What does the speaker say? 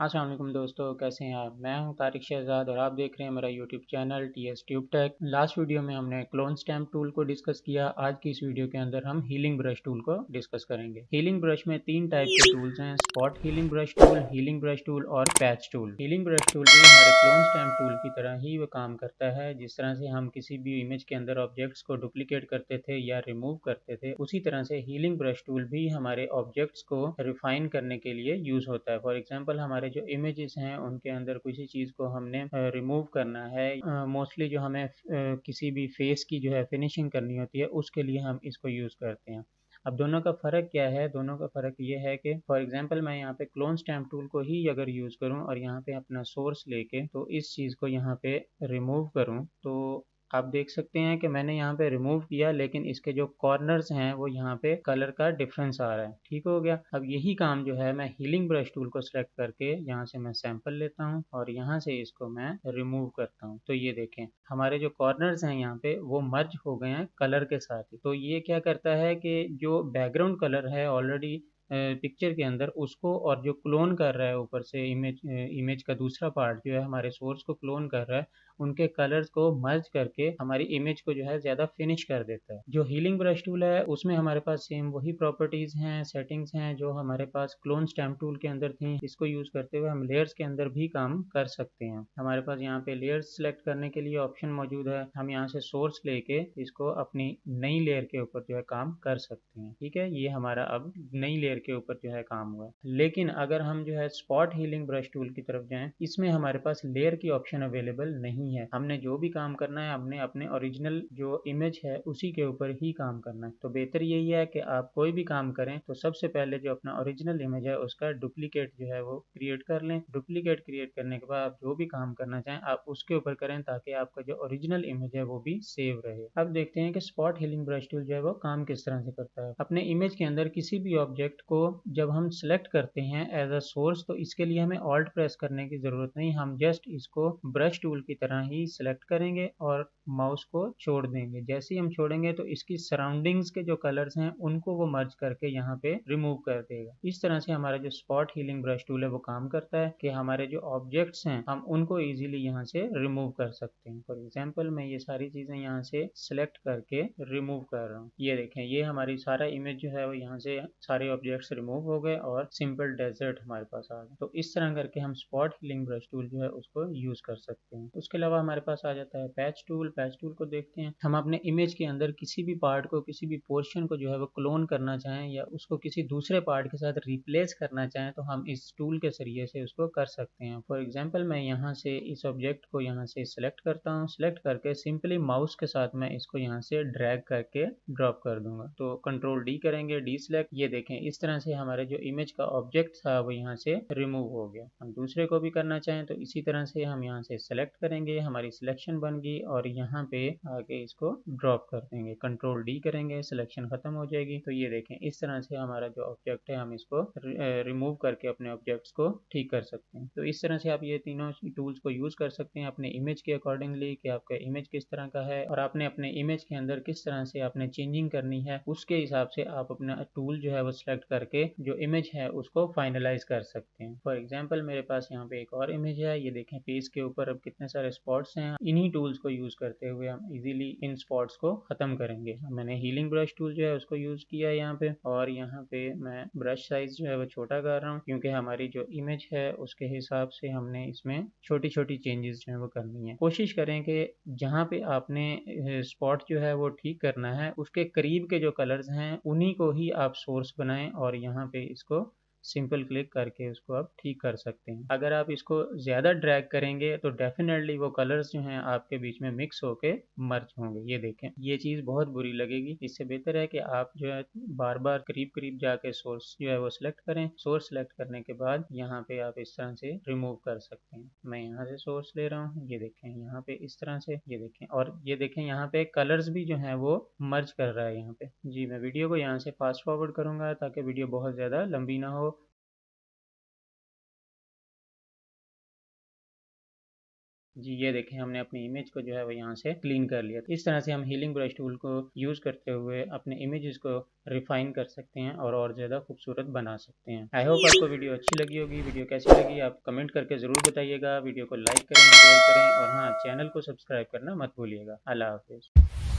अस्सलाम वालेकुम दोस्तों, कैसे हैं आप। मैं हूं तारिक शहजाद और आप देख रहे हैं मेरा YouTube channel TS tube tech. Last video में हमने क्लोन स्टैम्प टूल को डिस्कस किया। आज की इस वीडियो के अंदर हम हीलिंग ब्रश टूल को डिस्कस करेंगे। हीलिंग ब्रश में तीन टाइप के टूल्स हैं, spot healing brush tool, healing brush tool और patch tool. Healing brush tool भी हमारे क्लोन स्टैम्प टूल की तरह ही वो काम करता है। जिस तरह से हम किसी भी इमेज के अंदर ऑब्जेक्ट्स को डुप्लीकेट करते थे या रिमूव करते थे, उसी तरह से हीलिंग ब्रश टूल भी हमारे ऑब्जेक्ट्स को रिफाइन करने के लिए यूज होता है। फॉर एग्जाम्पल, हमारे जो इमेजेस हैं उनके अंदर किसी चीज़ को हमने रिमूव करना है, मोस्टली जो हमें किसी भी फेस की जो है फिनिशिंग करनी होती है, उसके लिए हम इसको यूज़ करते हैं। अब दोनों का फ़र्क क्या है? दोनों का फ़र्क ये है कि फॉर एग्जांपल मैं यहाँ पे क्लोन स्टैम्प टूल को ही अगर यूज़ करूँ और यहाँ पे अपना सोर्स लेके तो इस चीज़ को यहाँ पे रिमूव करूँ, तो आप देख सकते हैं कि मैंने यहाँ पे रिमूव किया, लेकिन इसके जो कॉर्नर्स हैं वो यहाँ पे कलर का डिफरेंस आ रहा है। ठीक हो गया। अब यही काम जो है मैं हीलिंग ब्रश टूल को सिलेक्ट करके यहाँ से मैं सैंपल लेता हूँ और यहाँ से इसको मैं रिमूव करता हूँ। तो ये देखें, हमारे जो कॉर्नर्स हैं यहाँ पे वो मर्ज हो गए हैं कलर के साथ ही। तो ये क्या करता है कि जो बैकग्राउंड कलर है ऑलरेडी पिक्चर के अंदर, उसको और जो क्लोन कर रहा है ऊपर से इमेज का दूसरा पार्ट जो है हमारे सोर्स को क्लोन कर रहा है, उनके कलर्स को मर्ज करके हमारी इमेज को जो है ज़्यादा फिनिश कर देता है। जो हीलिंग ब्रश टूल है उसमें हमारे पास सेम वही प्रॉपर्टीज़ हैं, सेटिंग्स हैं जो हमारे पास क्लोन स्टैम्प टूल के अंदर थी। इसको यूज़ करते हुए हम लेयर्स के अंदर भी काम कर सकते हैं। हमारे पास यहाँ पे लेयर्स सेलेक्ट करने के लिए ऑप्शन मौजूद है। हम यहाँ से सोर्स लेके इसको अपनी नई लेयर के ऊपर जो है काम कर सकते हैं। ठीक है, ये हमारा अब नई लेयर के ऊपर जो है काम हुआ है। लेकिन अगर हम जो है स्पॉट हीलिंग ब्रश टूल की तरफ जाएं, इसमें हमारे पास लेयर की ऑप्शन अवेलेबल नहीं है। हमने जो भी काम करना है हमने अपने ओरिजिनल जो इमेज है उसी के ऊपर ही काम करना है। तो बेहतर यही है कि आप कोई भी काम करें तो सबसे पहले जो अपना ओरिजिनल इमेज है उसका डुप्लीकेट जो है वो क्रिएट कर लें। डुप्लीकेट क्रिएट करने के बाद आप जो भी काम करना चाहें आप उसके ऊपर करें, ताकि आपका जो ओरिजिनल इमेज है वो भी सेव रहे। अब देखते हैं कि स्पॉट हीलिंग ब्रश टूल जो है वो काम किस तरह से करता है। अपने इमेज के अंदर किसी भी ऑब्जेक्ट को जब हम सेलेक्ट करते हैं एज अ सोर्स, तो इसके लिए हमें ऑल्ट प्रेस करने की जरूरत नहीं। हम जस्ट इसको ब्रश टूल की तरह ही सिलेक्ट करेंगे और माउस को छोड़ देंगे। जैसे ही हम छोड़ेंगे तो इसकी सराउंडिंग्स के जो कलर्स हैं उनको वो मर्ज करके यहाँ पे रिमूव कर देगा। इस तरह से हमारा जो स्पॉट हीलिंग ब्रश टूल है वो काम करता है कि हमारे जो ऑब्जेक्ट्स हैं हम उनको इजीली यहाँ से रिमूव कर सकते हैं। फॉर एग्जांपल, मैं ये सारी चीजें यहाँ से सिलेक्ट करके रिमूव कर रहा हूँ। ये देखें, ये हमारी सारा इमेज जो है वो यहाँ से सारे ऑब्जेक्ट्स रिमूव हो गए और सिंपल डेजर्ट हमारे पास आ गया। तो इस तरह करके हम स्पॉट हीलिंग ब्रश टूल जो है उसको यूज कर सकते हैं। उसके अलावा हमारे पास आ जाता है पैच टूल। पैच टूल को देखते हैं। हम अपने इमेज के अंदर किसी भी पार्ट को, किसी भी पोर्शन को जो है वो क्लोन करना चाहें या उसको किसी दूसरे पार्ट के साथ रिप्लेस करना चाहें तो हम इस टूल के जरिए से उसको कर सकते हैं। फॉर एग्जाम्पल, मैं यहाँ से इस ऑब्जेक्ट को यहाँ से सिलेक्ट करता हूँ। सिलेक्ट करके सिंपली माउस के साथ मैं इसको यहाँ से ड्रैग करके ड्रॉप कर दूंगा। तो कंट्रोल डी करेंगे, डी सिलेक्ट। ये देखें, इस तरह से हमारे जो इमेज का ऑब्जेक्ट था वो यहाँ से रिमूव हो गया। हम दूसरे को भी करना चाहें तो इसी तरह से हम यहाँ से सेलेक्ट करेंगे, हमारी सिलेक्शन बन गई और यहाँ पे आके इसको ड्रॉप कर देंगे। कंट्रोल डी करेंगे, सिलेक्शन खत्म हो जाएगी। तो ये देखें, इस तरह से हमारा जो ऑब्जेक्ट है हम इसको रिमूव करके अपने ऑब्जेक्ट्स को ठीक कर सकते हैं। तो इस तरह से आप ये तीनों टूल्स को यूज कर सकते हैं अपने इमेज के अकॉर्डिंगली, कि आपका इमेज किस तरह का है और आपने अपने इमेज के अंदर किस तरह से आपने चेंजिंग करनी है, उसके हिसाब से आप अपना टूल जो है वो सिलेक्ट करके जो इमेज है उसको फाइनलाइज कर सकते हैं। फॉर एग्जाम्पल, मेरे पास यहाँ पे एक और इमेज है। ये देखें, पेज के ऊपर अब कितने सारे स्पॉट्स हैं। इन्हीं टूल्स को यूज करते हुए हम इजीली इन स्पॉट्स को खत्म करेंगे। मैंने हीलिंग ब्रश टूल जो है उसको यूज किया है यहाँ पे, और यहाँ पे मैं ब्रश साइज जो है वो छोटा कर रहा हूँ क्योंकि हमारी जो इमेज है उसके हिसाब से हमने इसमें छोटी छोटी चेंजेस जो है वो करनी है। कोशिश करें कि जहाँ पे आपने स्पॉट जो है वो ठीक करना है उसके करीब के जो कलर्स हैं उन्हीं को ही आप सोर्स बनाएं और यहाँ पे इसको सिंपल क्लिक करके उसको आप ठीक कर सकते हैं। अगर आप इसको ज़्यादा ड्रैग करेंगे तो डेफिनेटली वो कलर्स जो हैं आपके बीच में मिक्स होके मर्ज होंगे। ये देखें, ये चीज़ बहुत बुरी लगेगी। इससे बेहतर है कि आप जो है बार बार करीब करीब जाके सोर्स जो है वो सिलेक्ट करें। सोर्स सिलेक्ट करने के बाद यहाँ पे आप इस तरह से रिमूव कर सकते हैं। मैं यहाँ से सोर्स ले रहा हूँ, ये देखें यहाँ पे इस तरह से, ये देखें, और ये देखें यहाँ पे कलर्स भी जो है वो मर्ज कर रहा है यहाँ पे। जी, मैं वीडियो को यहाँ से फास्ट फॉरवर्ड करूँगा ताकि वीडियो बहुत ज़्यादा लंबी ना हो। जी ये देखें, हमने अपनी इमेज को जो है वो यहाँ से क्लीन कर लिया। इस तरह से हम हीलिंग ब्रश टूल को यूज़ करते हुए अपने इमेजेस को रिफाइन कर सकते हैं और ज़्यादा खूबसूरत बना सकते हैं। आई होप आपको वीडियो अच्छी लगी होगी। वीडियो कैसी लगी आप कमेंट करके ज़रूर बताइएगा। वीडियो को लाइक करें, शेयर करें और हाँ, चैनल को सब्सक्राइब करना मत भूलिएगा। अल्लाह हाफिज़।